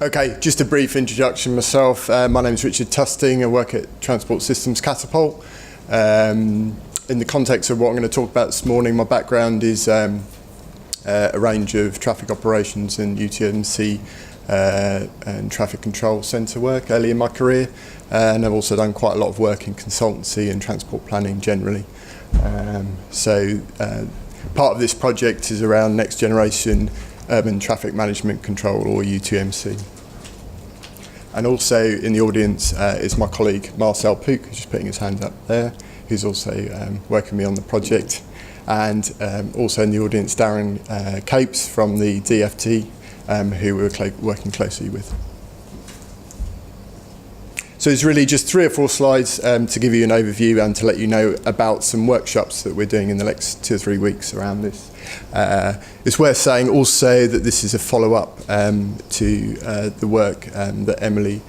Okay, just a brief introduction myself. My name is Richard Tusting. I work at Transport Systems Catapult. In the context of what I'm going to talk about this morning, my background is a range of traffic operations and UTMC and traffic control centre work early in my career, and I've also done quite a lot of work in consultancy and transport planning generally. Part of this project is around next generation urban traffic management control, or UTMC. And also in the audience is my colleague Marcel Pook, who's just putting his hand up there, who's also working with me on the project. And also in the audience, Darren Capes from the DFT, who we're working closely with. So it's really just 3 or 4 slides to give you an overview and to let you know about some workshops that we're doing in the next 2 or 3 weeks around this. It's worth saying also that this is a follow-up to the work that Emily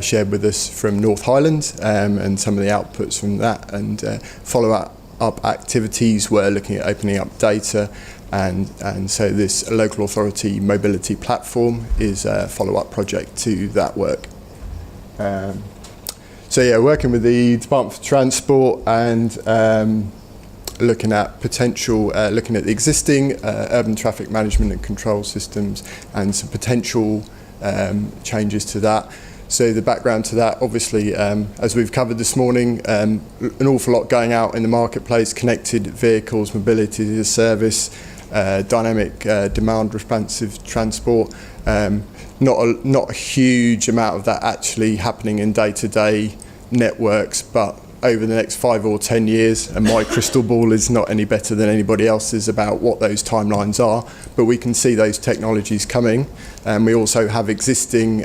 shared with us from North Highland and some of the outputs from that, and follow-up activities were looking at opening up data, and so this local authority mobility platform is a follow-up project to that work. Working with the Department for Transport and looking at the existing urban traffic management and control systems and some potential changes to that. So the background to that, obviously, as we've covered this morning, an awful lot going out in the marketplace: connected vehicles, mobility as a service, dynamic demand responsive transport. Not a huge amount of that actually happening in day-to-day networks, but over the next 5 or 10 years, and my crystal ball is not any better than anybody else's about what those timelines are, but we can see those technologies coming. And we also have existing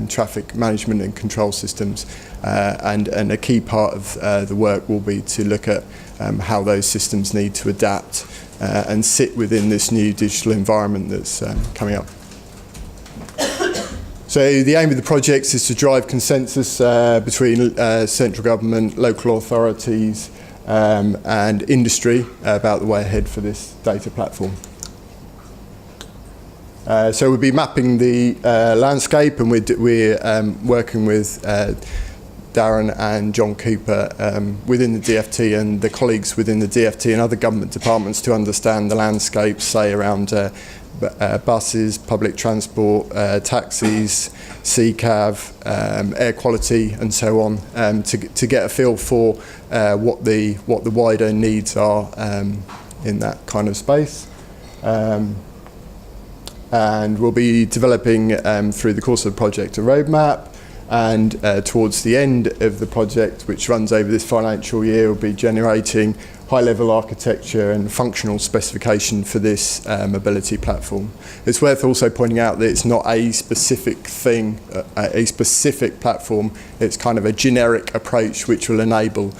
traffic management and control systems, and a key part of the work will be to look at how those systems need to adapt and sit within this new digital environment that's coming up. So the aim of the project is to drive consensus between central government, local authorities and industry about the way ahead for this data platform. So we'll be mapping the landscape, and we're working with Darren and John Cooper within the DFT and the colleagues within the DFT and other government departments to understand the landscape, say around buses, public transport, taxis, CCAV, air quality, and so on, to get a feel for what the wider needs are in that kind of space. And we'll be developing through the course of the project a roadmap, and towards the end of the project, which runs over this financial year, we'll be generating high-level architecture and functional specification for this mobility platform. It's worth also pointing out that it's not a specific thing, a specific platform. It's kind of a generic approach which will enable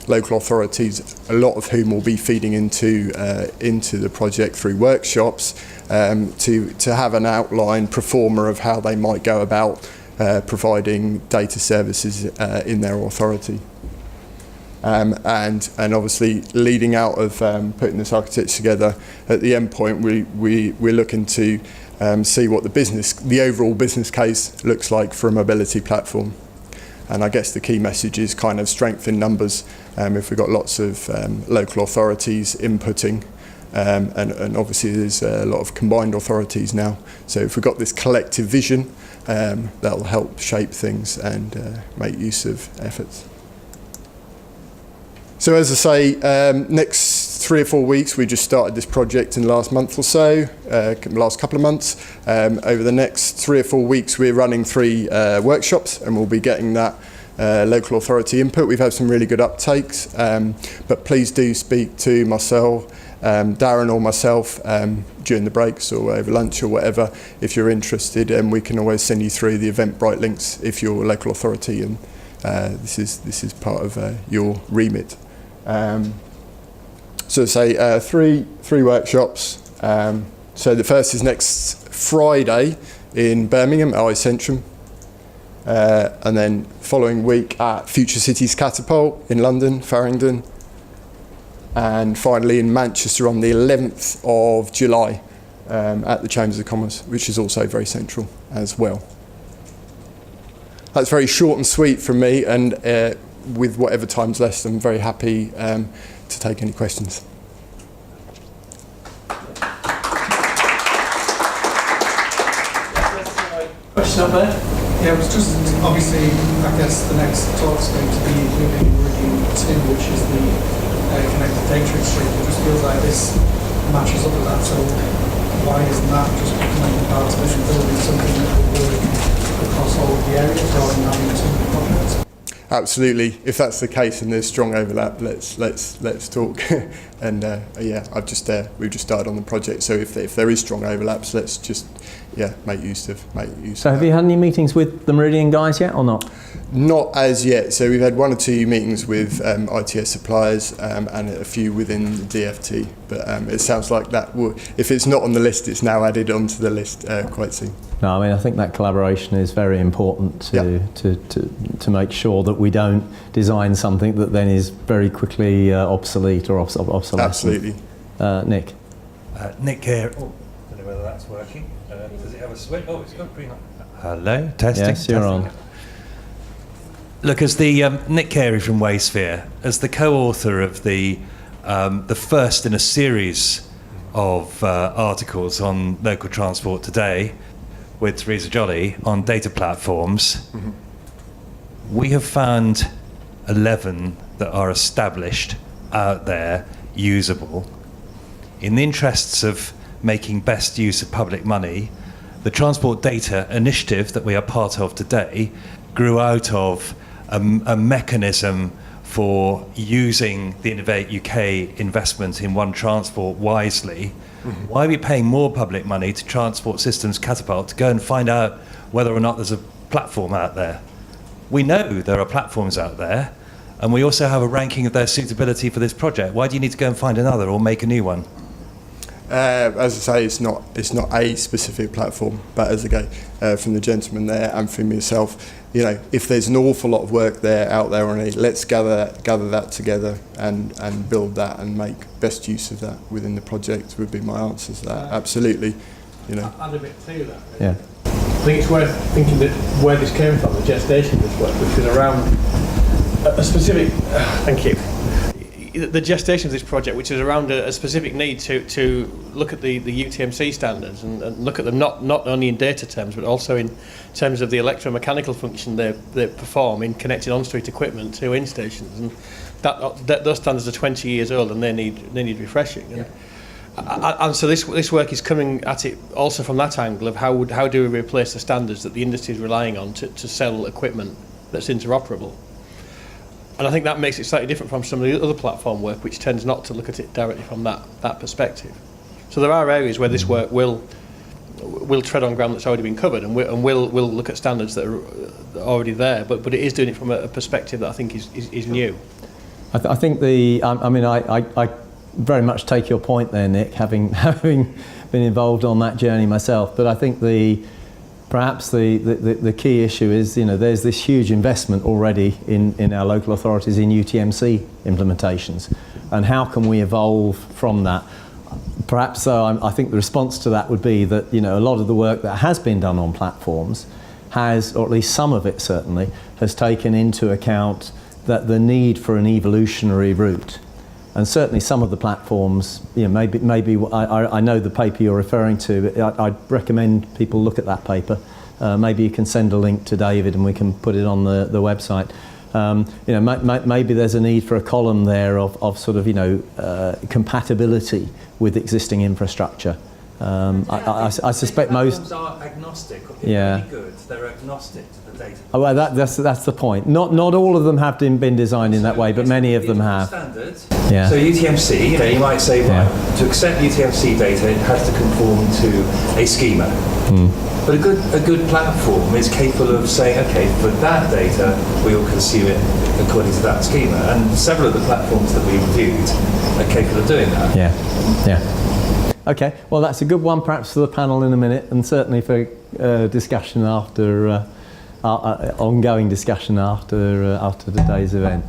local authorities, a lot of whom will be feeding into the project through workshops, to have an outline pro forma of how they might go about providing data services in their authority. And obviously leading out of putting this architecture together, at the end point we're looking to see what the overall business case looks like for a mobility platform. And I guess the key message is kind of strength in numbers. If we've got lots of local authorities inputting, and obviously there's a lot of combined authorities now. So if we've got this collective vision, that'll help shape things and make use of efforts. So as I say, next 3 or 4 weeks, we just started this project in the last month or so, last couple of months. Over the next 3 or 4 weeks, we're running 3 workshops, and we'll be getting that local authority input. We've had some really good uptakes, but please do speak to Marcel, Darren or myself during the breaks or over lunch or whatever if you're interested, and we can always send you through the Eventbrite links if you're a local authority and this is part of your remit. So say 3 workshops. So the first is next Friday in Birmingham at iCentrum, and then following week at Future Cities Catapult in London, Farringdon, and finally in Manchester on the 11th of July. at the Chambers of Commerce, which is also very central as well. That's very short and sweet from me, and with whatever time's left, I'm very happy to take any questions. Question up there? Yeah, it was just obviously, I guess the next talk's going to be including Review 2, which is the connected data exchange. It just feels like this matches up with that, so why isn't that just becoming part of it and building something that will work across all of the areas rather than having two projects? Absolutely. If that's the case and there's strong overlap, let's talk. And yeah, we've just started on the project. So if there is strong overlaps, let's just make use of. So have you had any meetings with the Meridian guys yet, or not? Not as yet. So we've had 1 or 2 meetings with ITS suppliers and a few within the DFT. But it sounds like that will, if it's not on the list, it's now added onto the list quite soon. No, I mean, I think that collaboration is very important to make sure that we don't design something that then is very quickly obsolete or obsolescent. Absolutely. Nick? Nick here. Oh, I don't know whether that's working. Does it have a switch? Oh, it's got green on. Hello, testing. Yes, you're on. Look, as the Nick Carey from Waysphere, as the co-author of the first in a series of articles on local transport today, with Teresa Jolly on data platforms, we have found 11 that are established, out there, usable. In the interests of making best use of public money, the Transport Data Initiative that we are part of today grew out of a mechanism for using the Innovate UK investment in One Transport wisely. Why are we paying more public money to Transport Systems Catapult to go and find out whether or not there's a platform out there? We know there are platforms out there, and we also have a ranking of their suitability for this project. Why do you need to go and find another or make a new one? As I say, it's not a specific platform, but as again from the gentleman there and from yourself, you know, if there's an awful lot of work out there on it, let's gather that together and build that and make best use of that within the project. Would be my answer to that. Absolutely, you know. Add a bit to that. Yeah. I think it's worth thinking that where this came from, the gestation of this work, which was around a specific. Thank you. The gestation of this project, which is around a specific need to look at the UTMC standards and look at them not only in data terms but also in terms of the electromechanical function they perform in connecting on-street equipment to in-stations, and that those standards are 20 years old and they need refreshing. And, and so this work is coming at it also from that angle of how do we replace the standards that the industry is relying on to sell equipment that's interoperable. And I think that makes it slightly different from some of the other platform work, which tends not to look at it directly from that perspective. So there are areas where this work will tread on ground that's already been covered, and we'll look at standards that are already there. But it is doing it from a perspective that I think is new. I think I very much take your point there, Nick, having been involved on that journey myself. But I think perhaps the key issue is, you know, there's this huge investment already in our local authorities in UTMC implementations, and how can we evolve from that? Perhaps I think the response to that would be that, you know, a lot of the work that has been done on platforms has, or at least some of it certainly, has taken into account that the need for an evolutionary route. And certainly some of the platforms, you know, maybe I know the paper you're referring to. I'd recommend people look at that paper. Maybe you can send a link to David and we can put it on the website. You know, maybe there's a need for a column there of sort of, you know, compatibility with existing infrastructure. I suspect most are agnostic. Yeah. Really good. They're agnostic to the data. Oh, well, that's the point. Not all of them have been designed in that way, but many of them have. Standards. Yeah. So UTMC, you might say, right, to accept UTMC data, it has to conform to a schema. But a good platform is capable of saying, okay, for that data, we will consume it according to that schema. And several of the platforms that we reviewed are capable of doing that. Yeah. Okay, well that's a good one perhaps for the panel in a minute, and certainly for discussion after, ongoing discussion after today's event.